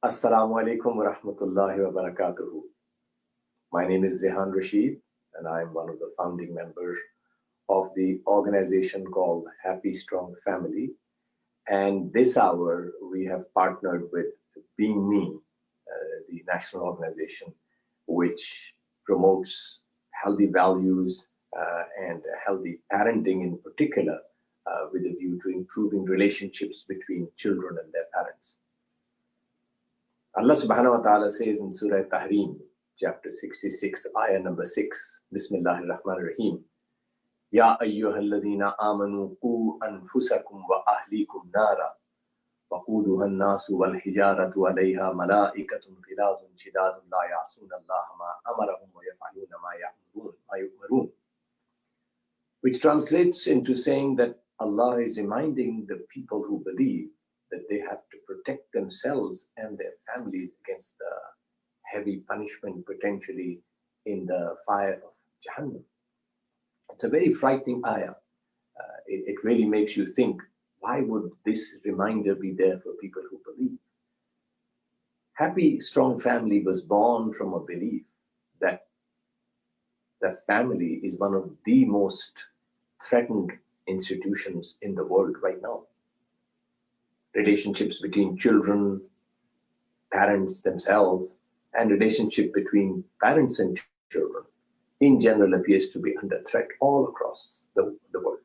Assalamu alaikum wa rahmatullahi wa barakatuhu. My name is Zehan Rashid, and I'm one of the founding members of the organization called Happy Strong Family. And this hour, we have partnered with Being Me, the national organization, which promotes healthy values and healthy parenting in particular, with a view to improving relationships between children and their parents. Allah subhanahu wa ta'ala says in Surah Tahrim, chapter 66, ayah number 6, Bismillahir Rahmanir Rahim, Ya ayyuhalladhina amanu qu anfusakum wa ahlikum nara waquduha an-nasu wal hijaratu 'alayha malaikatun ghilazun shidadun la ya'suna Allaha ma amarahum wa yaf'aluna ma yu'marun. Which translates into saying that Allah is reminding the people who believe that they have to protect themselves and their families against the heavy punishment potentially in the fire of Jahannam. It's a very frightening ayah. It really makes you think, why would this reminder be there for people who believe? Happy Strong Family was born from a belief that the family is one of the most threatened institutions in the world right now. Relationships between children, parents themselves, and relationship between parents and children in general appears to be under threat all across the world.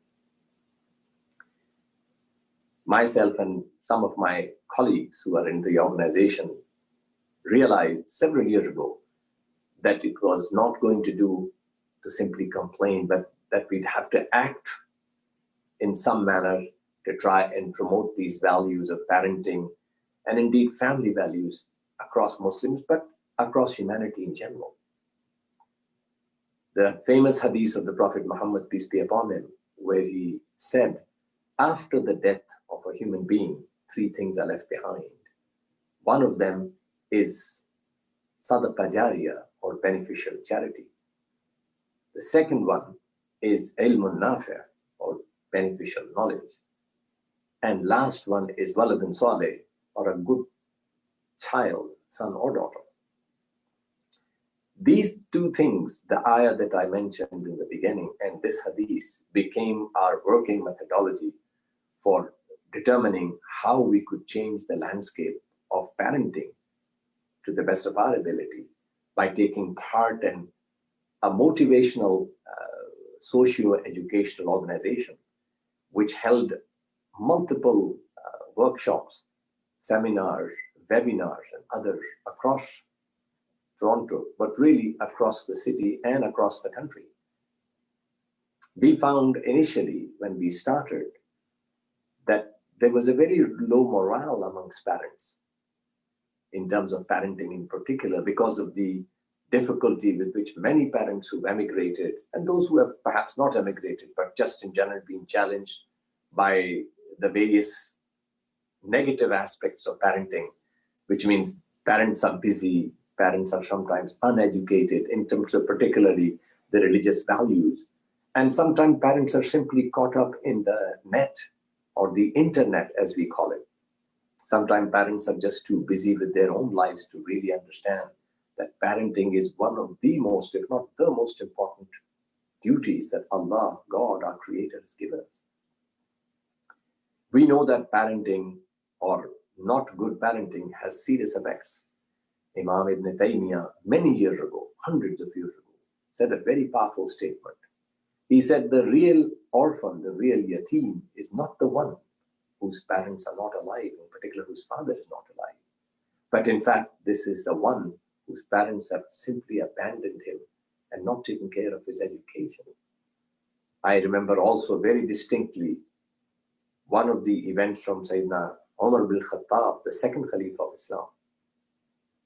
Myself and some of my colleagues who are in the organization realized several years ago that it was not going to do to simply complain, but that we'd have to act in some manner to try and promote these values of parenting and indeed family values across Muslims, but across humanity in general. The famous hadith of the Prophet Muhammad, peace be upon him, where he said, after the death of a human being, three things are left behind. One of them is sadaqah jariyah, or beneficial charity. The second one is ilmun nafi', or beneficial knowledge. And last one is waladun salih, or a good child, son or daughter. These two things, the ayah that I mentioned in the beginning and this hadith, became our working methodology for determining how we could change the landscape of parenting to the best of our ability by taking part in a motivational socio-educational organization which held multiple workshops, seminars, webinars, and others across Toronto, but really across the city and across the country. We found initially when we started that there was a very low morale amongst parents in terms of parenting in particular, because of the difficulty with which many parents who emigrated and those who have perhaps not emigrated, but just in general being challenged by the various negative aspects of parenting, which means parents are busy, parents are sometimes uneducated in terms of particularly the religious values. And sometimes parents are simply caught up in the net or the internet, as we call it. Sometimes parents are just too busy with their own lives to really understand that parenting is one of the most, if not the most important duties that Allah, God, our Creator, has given us. We know that parenting or not good parenting has serious effects. Imam Ibn Taymiyyah, many years ago, hundreds of years ago, said a very powerful statement. He said, the real orphan, the real yatim, is not the one whose parents are not alive, in particular whose father is not alive. But in fact, this is the one whose parents have simply abandoned him and not taken care of his education. I remember also very distinctly one of the events from Sayyidina Umar bin Khattab, the second Caliph of Islam,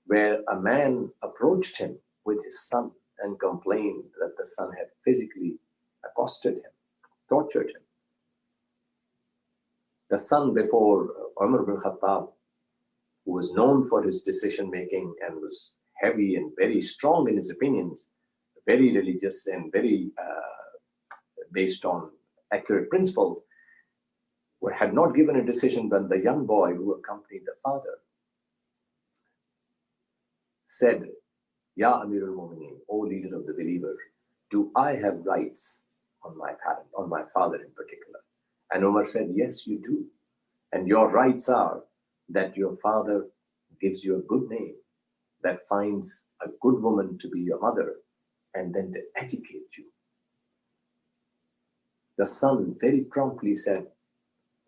where a man approached him with his son and complained that the son had physically accosted him, tortured him. The son before Umar bin Khattab, who was known for his decision-making and was heavy and very strong in his opinions, very religious and very based on accurate principles, had not given a decision when the young boy who accompanied the father said, Ya Amir al-Mu'mineen, O leader of the believers, do I have rights on my parent, on my father in particular? And Umar said, yes, you do. And your rights are that your father gives you a good name, that finds a good woman to be your mother, and then to educate you. The son very promptly said,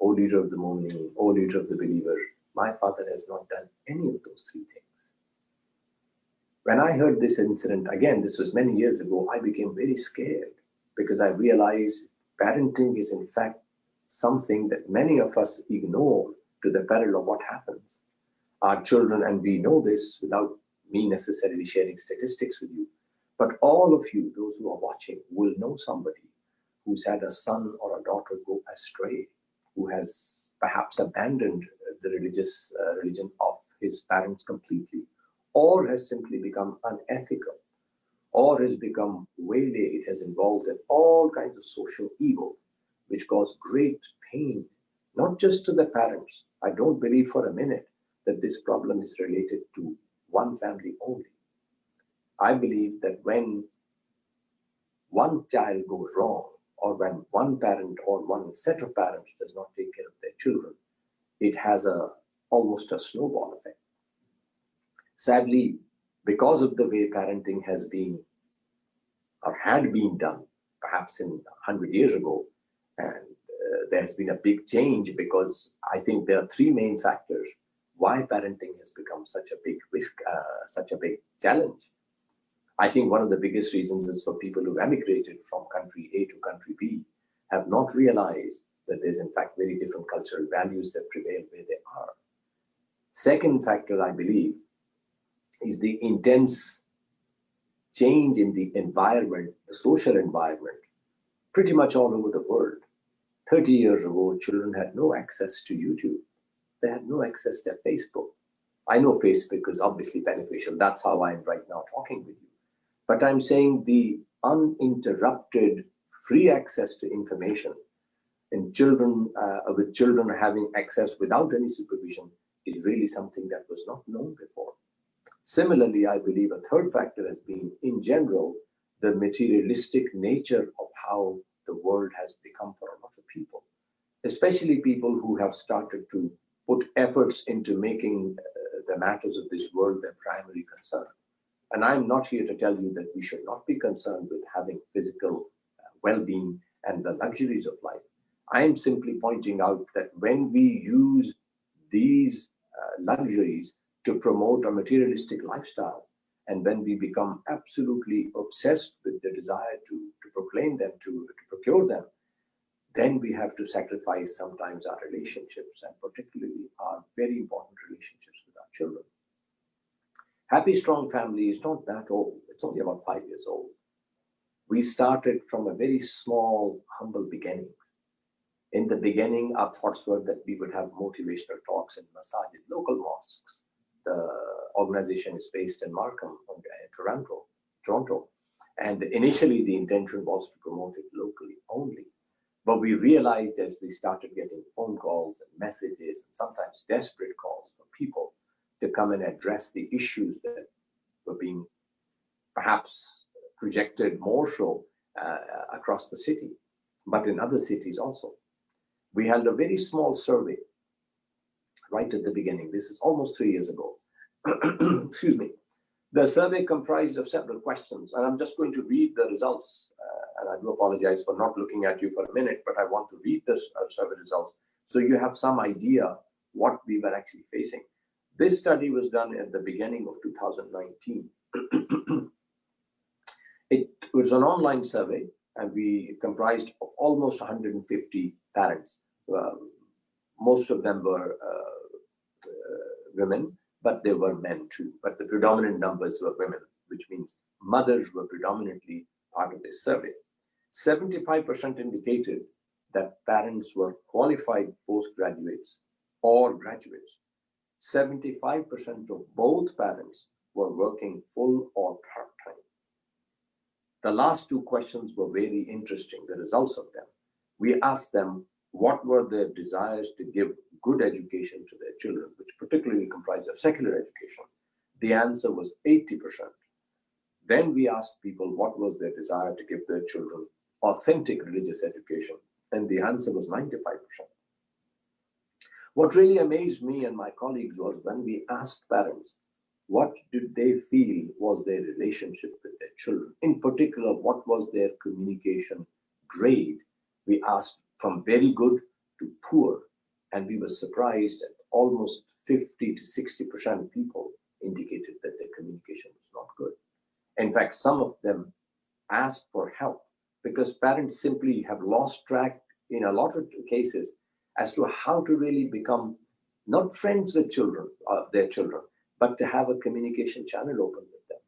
O leader of the Mu'mineen, O leader of the believer, my father has not done any of those three things. When I heard this incident, again, this was many years ago, I became very scared because I realized parenting is in fact something that many of us ignore to the peril of what happens. Our children, and we know this without me necessarily sharing statistics with you, but all of you, those who are watching, will know somebody who's had a son or a daughter go astray, who has perhaps abandoned the religion of his parents completely, or has simply become unethical, or has become waylaid, has involved in all kinds of social evil, which cause great pain, not just to the parents. I don't believe for a minute that this problem is related to one family only. I believe that when one child goes wrong, or when one parent or one set of parents does not take care of their children, it has almost a snowball effect. Sadly, because of the way parenting has been or had been done, perhaps in 100 years ago, and there has been a big change, because I think there are three main factors why parenting has become such a big risk, such a big challenge. I think one of the biggest reasons is for people who emigrated from country A to country B have not realized that there's in fact very different cultural values that prevail where they are. Second factor, I believe, is the intense change in the environment, the social environment, pretty much all over the world. 30 years ago, children had no access to YouTube. They had no access to Facebook. I know Facebook is obviously beneficial. That's how I'm right now talking with you. But I'm saying the uninterrupted, free access to information, and with children having access without any supervision, is really something that was not known before. Similarly, I believe a third factor has been, in general, the materialistic nature of how the world has become for a lot of people, especially people who have started to put efforts into making the matters of this world their primary concern. And I'm not here to tell you that we should not be concerned with having physical well-being and the luxuries of life. I'm simply pointing out that when we use these luxuries to promote a materialistic lifestyle, and when we become absolutely obsessed with the desire to proclaim them, to procure them, then we have to sacrifice sometimes our relationships, and particularly our very important relationships with our children. Happy Strong Family is not that old. It's only about 5 years old. We started from a very small, humble beginnings. In the beginning, our thoughts were that we would have motivational talks in masajid, local mosques. The organization is based in Markham, Toronto. And initially, the intention was to promote it locally only. But we realized as we started getting phone calls and messages, and sometimes desperate calls from people to come and address the issues that were being perhaps projected more so across the city, but in other cities also. We held a very small survey right at the beginning. This is almost 3 years ago. Excuse me. The survey comprised of several questions, and I'm just going to read the results. And I do apologize for not looking at you for a minute, but I want to read the survey results so you have some idea what we were actually facing. This study was done at the beginning of 2019. It was an online survey, and we comprised of almost 150 parents. Most of them were women, but there were men too. But the predominant numbers were women, which means mothers were predominantly part of this survey. 75% indicated that parents were qualified postgraduates or graduates. 75% of both parents were working full or part-time. The last two questions were very interesting, the results of them. We asked them what were their desires to give good education to their children, which particularly comprised of secular education. The answer was 80%. Then we asked people what was their desire to give their children authentic religious education, and the answer was 95%. What really amazed me and my colleagues was when we asked parents what did they feel was their relationship with their children. In particular, what was their communication grade? We asked from very good to poor, and we were surprised that almost 50 to 60% people indicated that their communication was not good. In fact, some of them asked for help because parents simply have lost track in a lot of cases as to how to really become not friends with children, their children, but to have a communication channel open with them.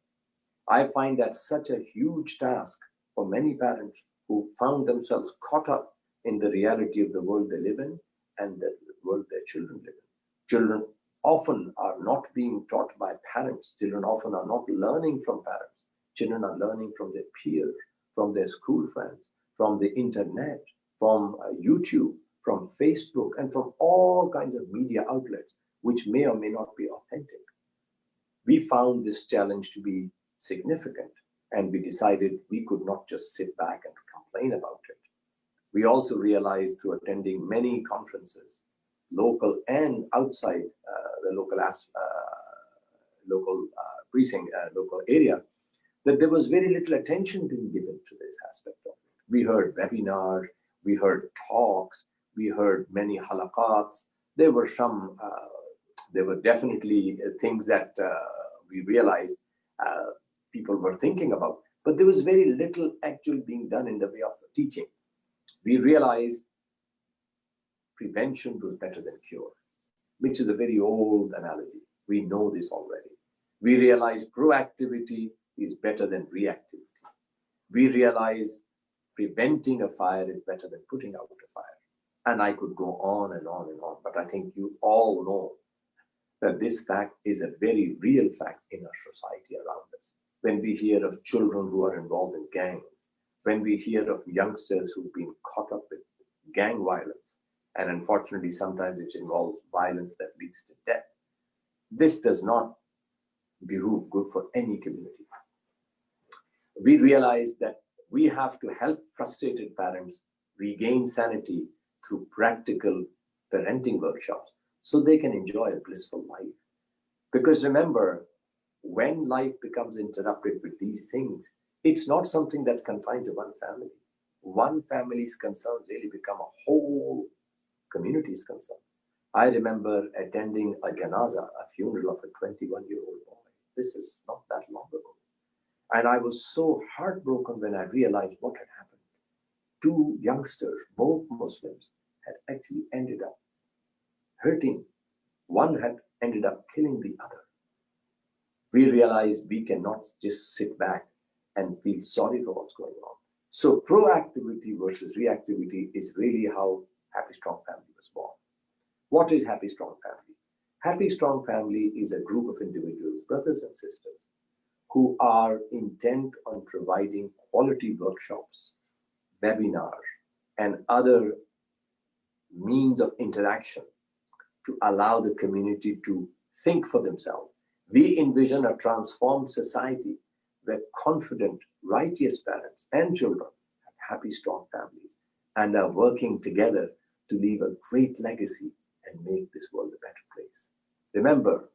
I find that such a huge task for many parents who found themselves caught up in the reality of the world they live in and the world their children live in. Children often are not being taught by parents. Children often are not learning from parents. Children are learning from their peers, from their school friends, from the internet, from YouTube, from Facebook, and from all kinds of media outlets, which may or may not be authentic. We found this challenge to be significant, and we decided we could not just sit back and complain about it. We also realized through attending many conferences, local and outside the local precinct, local area, that there was very little attention being given to this aspect of it. We heard webinars, we heard talks, we heard many halaqats. There were some, there were definitely things that we realized people were thinking about, but there was very little actually being done in the way of teaching. We realized prevention was better than cure, which is a very old analogy. We know this already. We realized proactivity is better than reactivity. We realized preventing a fire is better than putting out a fire. And I could go on and on and on, but I think you all know that this fact is a very real fact in our society around us. When we hear of children who are involved in gangs, when we hear of youngsters who've been caught up with gang violence, and unfortunately sometimes it involves violence that leads to death, this does not behoove good for any community. We realize that we have to help frustrated parents regain sanity through practical parenting workshops so they can enjoy a blissful life. Because remember, when life becomes interrupted with these things, it's not something that's confined to one family. One family's concerns really become a whole community's concerns. I remember attending a janaza, a funeral of a 21-year-old boy. This is not that long ago. And I was so heartbroken when I realized what had happened. Two youngsters, both Muslims, had actually ended up hurting. One had ended up killing the other. We realized we cannot just sit back and feel sorry for what's going on. So proactivity versus reactivity is really how Happy Strong Family was born. What is Happy Strong Family? Happy Strong Family is a group of individuals, brothers and sisters, who are intent on providing quality workshops, webinars, and other means of interaction to allow the community to think for themselves. We envision a transformed society where confident, righteous parents and children have happy, strong families and are working together to leave a great legacy and make this world a better place. Remember,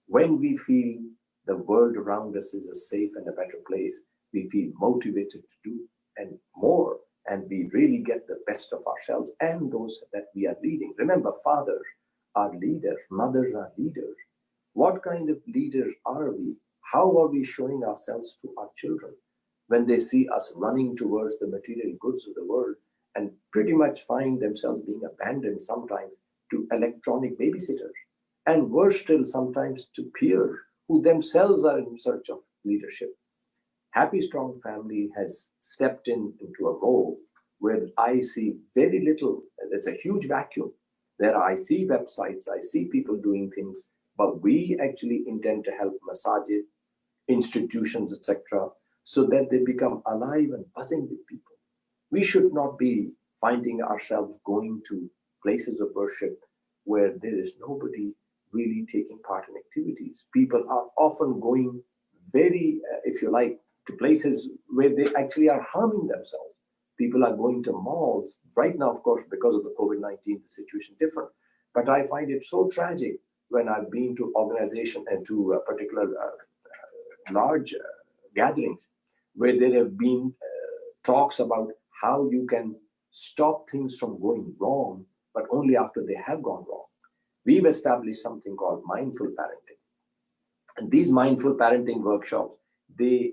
when we feel the world around us is a safe and a better place, we feel motivated to do and more, and we really get the best of ourselves and those that we are leading. Remember, fathers are leaders, mothers are leaders. What kind of leaders are we? How are we showing ourselves to our children when they see us running towards the material goods of the world and pretty much find themselves being abandoned sometimes to electronic babysitters, and worse still sometimes to peers who themselves are in search of leadership? Happy Strong Family has stepped into a role where I see very little. There's a huge vacuum. I see websites, I see people doing things, but we actually intend to help masajid, institutions, etc., so that they become alive and buzzing with people. We should not be finding ourselves going to places of worship where there is nobody really taking part in activities. People are often going very, if you like, to places where they actually are harming themselves. People are going to malls. Right now, of course, because of the COVID-19, the situation is different. But I find it so tragic when I've been to organization and to particular large gatherings where there have been talks about how you can stop things from going wrong, but only after they have gone wrong. We've established something called mindful parenting. And these mindful parenting workshops, they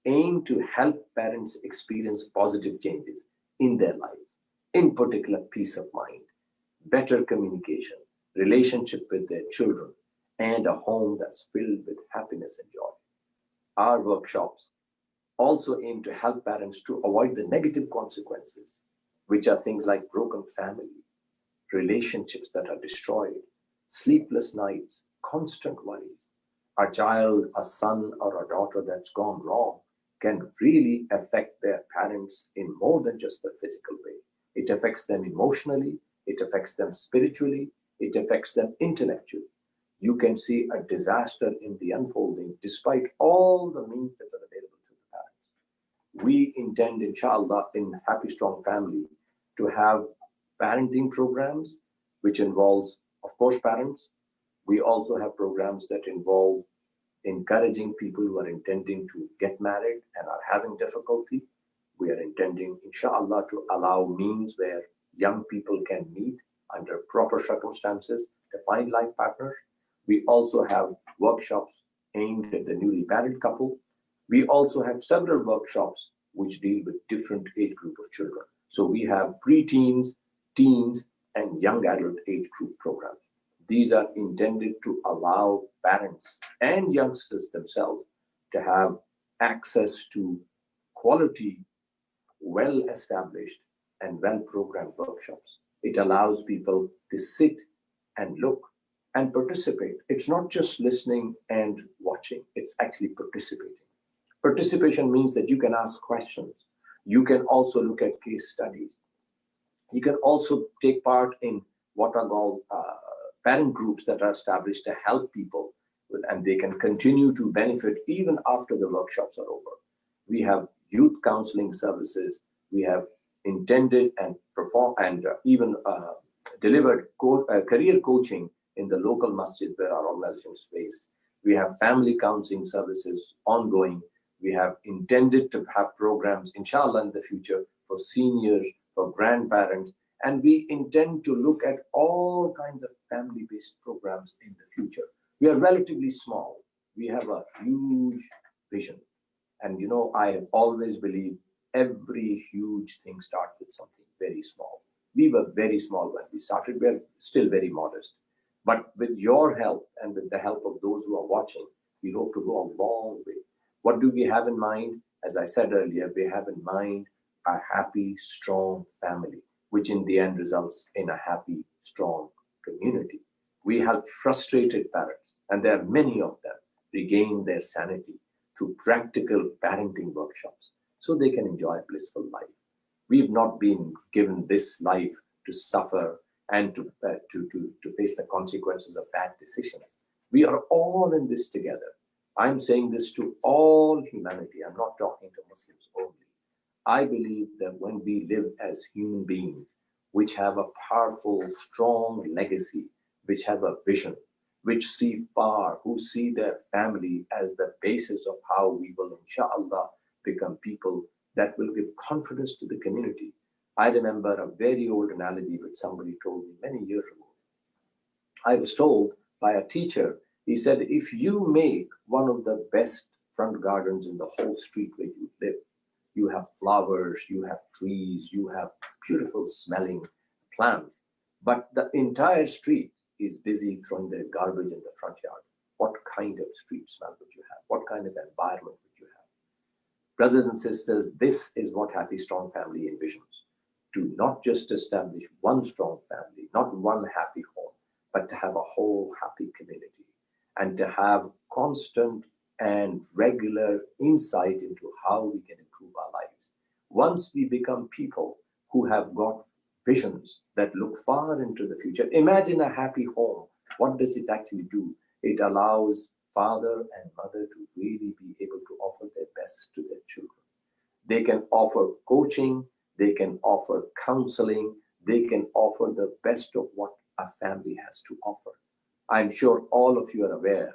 aim to help parents experience positive changes in their lives, in particular peace of mind, better communication, relationship with their children, and a home that's filled with happiness and joy. Our workshops also aim to help parents to avoid the negative consequences, which are things like broken family, relationships that are destroyed, sleepless nights, constant worries. A child, a son, or a daughter that's gone wrong can really affect their parents in more than just the physical way. It affects them emotionally, it affects them spiritually, it affects them intellectually. You can see a disaster in the unfolding despite all the means that are available to the parents. We intend, inshallah, in Happy Strong Family to have parenting programs, which involves, of course, parents. We also have programs that involve encouraging people who are intending to get married and are having difficulty. We are intending, inshallah, to allow means where young people can meet under proper circumstances to find life partners. We also have workshops aimed at the newly married couple. We also have several workshops which deal with different age group of children. So we have preteens, teens, and young adult age group programs. These are intended to allow parents and youngsters themselves to have access to quality, well-established, and well-programmed workshops. It allows people to sit and look and participate. It's not just listening and watching, it's actually participating. Participation means that you can ask questions. You can also look at case studies. You can also take part in what are called parent groups that are established to help people, and they can continue to benefit even after the workshops are over. We have youth counseling services. We have intended and perform and even delivered career coaching in the local masjid where our organization is based. We have family counseling services ongoing. We have intended to have programs, inshallah, in the future for seniors, for grandparents, and we intend to look at all kinds of family-based programs in the future. We are relatively small. We have a huge vision. And I have always believed every huge thing starts with something very small. We were very small when we started. We're still very modest. But with your help and with the help of those who are watching, we hope to go a long way. What do we have in mind? As I said earlier, we have in mind a happy, strong family, which in the end results in a happy, strong community. We help frustrated parents, and there are many of them, regain their sanity through practical parenting workshops so they can enjoy a blissful life. We've not been given this life to suffer and to face the consequences of bad decisions. We are all in this together. I'm saying this to all humanity. I'm not talking to Muslims only. I believe that when we live as human beings, which have a powerful, strong legacy, which have a vision, which see far, who see their family as the basis of how we will, inshallah, become people that will give confidence to the community. I remember a very old analogy which somebody told me many years ago. I was told by a teacher, he said, if you make one of the best front gardens in the whole street where you live, you have flowers, you have trees, you have beautiful smelling plants, but the entire street is busy throwing their garbage in the front yard. What kind of street smell would you have? What kind of environment would you have? Brothers and sisters, this is what Happy Strong Family envisions. To not just establish one strong family, not one happy home, but to have a whole happy community and to have constant and regular insight into how we can improve our lives. Once we become people who have got visions that look far into the future, imagine a happy home What does it actually do? It allows father and mother to really be able to offer their best to their children. They can offer coaching, they can offer counseling, they can offer the best of what a family has to offer. I'm sure all of you are aware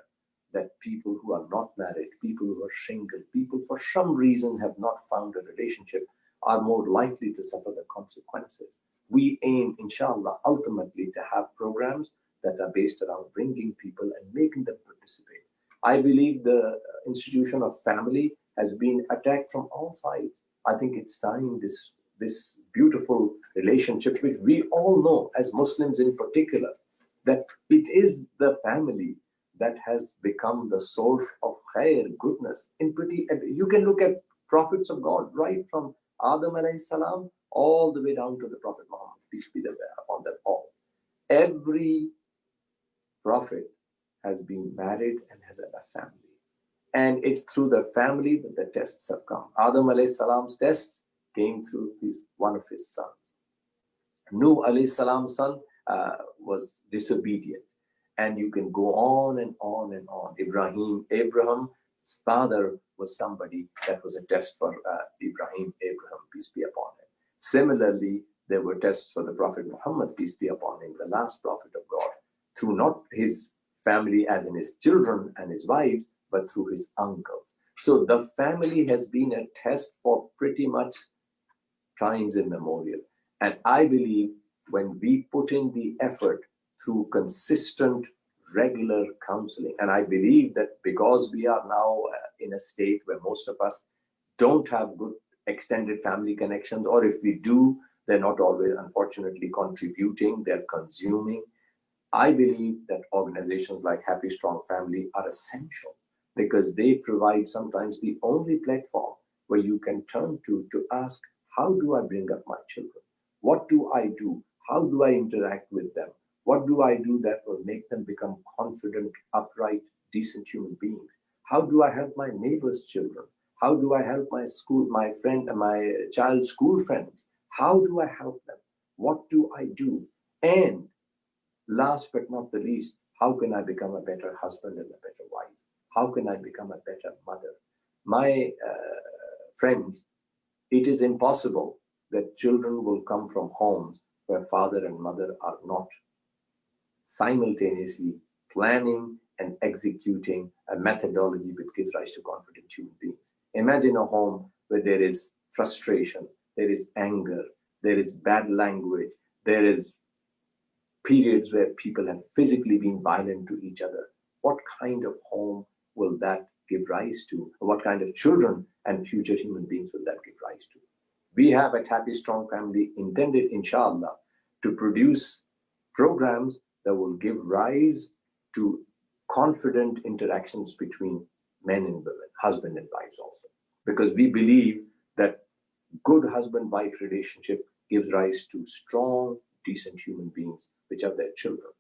that people who are not married, people who are single, people for some reason have not found a relationship are more likely to suffer the consequences. We aim, inshallah, ultimately to have programs that are based around bringing people and making them participate. I believe the institution of family has been attacked from all sides. I think it's time this beautiful relationship, which we all know as Muslims in particular, that it is the family that has become the source of khair, goodness. You can look at prophets of God, right from Adam alayhi salam all the way down to the Prophet Muhammad, peace be upon them all. Every prophet has been married and has had a family. And it's through the family that the tests have come. Adam alayhi salam's tests came through one of his sons. Nuh alayhi salam's son was disobedient. And you can go on and on and on. Abraham's father was somebody that was a test for Abraham, peace be upon him. Similarly, there were tests for the Prophet Muhammad, peace be upon him, the last prophet of God, through not his family as in his children and his wives, but through his uncles. So the family has been a test for pretty much times immemorial. And I believe when we put in the effort through consistent, regular counseling, and I believe that because we are now in a state where most of us don't have good extended family connections, or if we do, they're not always, unfortunately, contributing, they're consuming. I believe that organizations like Happy Strong Family are essential because they provide sometimes the only platform where you can turn to ask, how do I bring up my children? What do I do? How do I interact with them? What do I do that will make them become confident, upright, decent human beings? How do I help my neighbor's children? How do I help my child's school friends? How do I help them? What do I do? And last but not the least, how can I become a better husband and a better wife? How can I become a better mother? My friends, it is impossible that children will come from homes where father and mother are not simultaneously planning and executing a methodology which gives rise to confident human beings. Imagine a home where there is frustration, there is anger, there is bad language, there is periods where people have physically been violent to each other. What kind of home will that give rise to? What kind of children and future human beings will that give rise to? We have at Happy Strong Family intended, inshallah, to produce programs that will give rise to confident interactions between men and women, husband and wives also. Because we believe that good husband-wife relationship gives rise to strong, decent human beings, which are their children.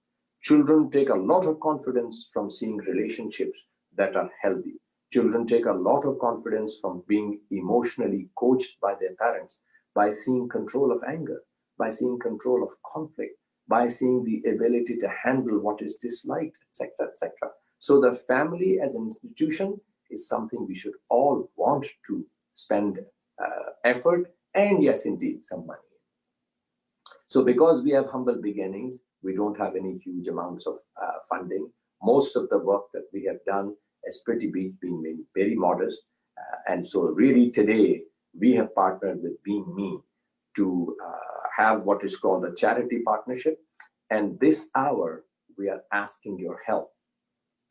Children take a lot of confidence from seeing relationships that are healthy. Children take a lot of confidence from being emotionally coached by their parents, by seeing control of anger, by seeing control of conflict, by seeing the ability to handle what is disliked, etc., etc. So the family as an institution is something we should all want to spend effort and, yes, indeed, some money. So because we have humble beginnings, we don't have any huge amounts of funding. Most of the work that we have done has been very modest. And so really today, we have partnered with Being Me to have what is called a charity partnership. And this hour, we are asking your help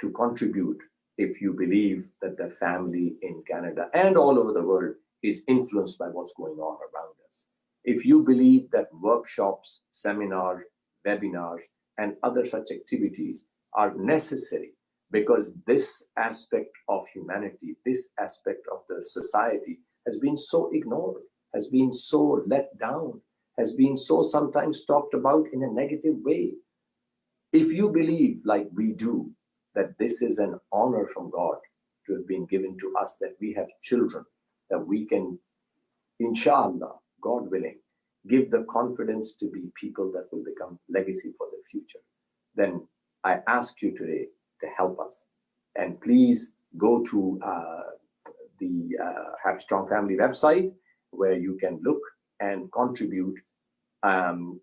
to contribute if you believe that the family in Canada and all over the world is influenced by what's going on around us. If you believe that workshops, seminars, webinars, and other such activities are necessary because this aspect of humanity, this aspect of the society has been so ignored, has been so let down, has been so sometimes talked about in a negative way. If you believe, like we do, that this is an honor from God to have been given to us, that we have children, that we can, inshallah, God willing, give the confidence to be people that will become legacy for the future, then I ask you today to help us. And please go to the Happy Strong Family website where you can look and contribute.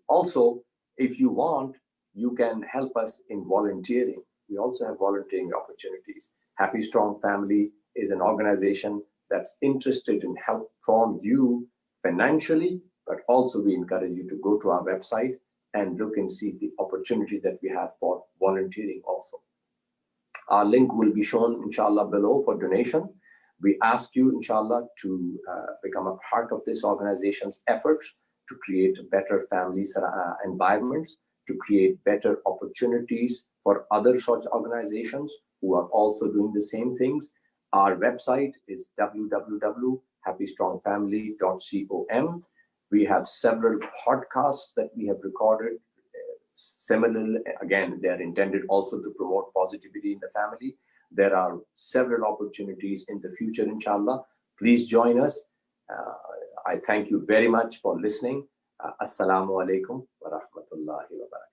Also, if you want, you can help us in volunteering. We also have volunteering opportunities. Happy Strong Family is an organization that's interested in help from you financially, but also we encourage you to go to our website and look and see the opportunities that we have for volunteering also. Our link will be shown, inshallah, below for donation. We ask you, inshallah, to become a part of this organization's efforts to create better family environments, to create better opportunities for other such organizations who are also doing the same things. Our website is www.happystrongfamily.com. We have several podcasts that we have recorded. Similarly, again, they are intended also to promote positivity in the family. There are several opportunities in the future, inshallah. Please join us. I thank you very much for listening. Assalamu alaikum wa rahmatullahi wa barakatuh.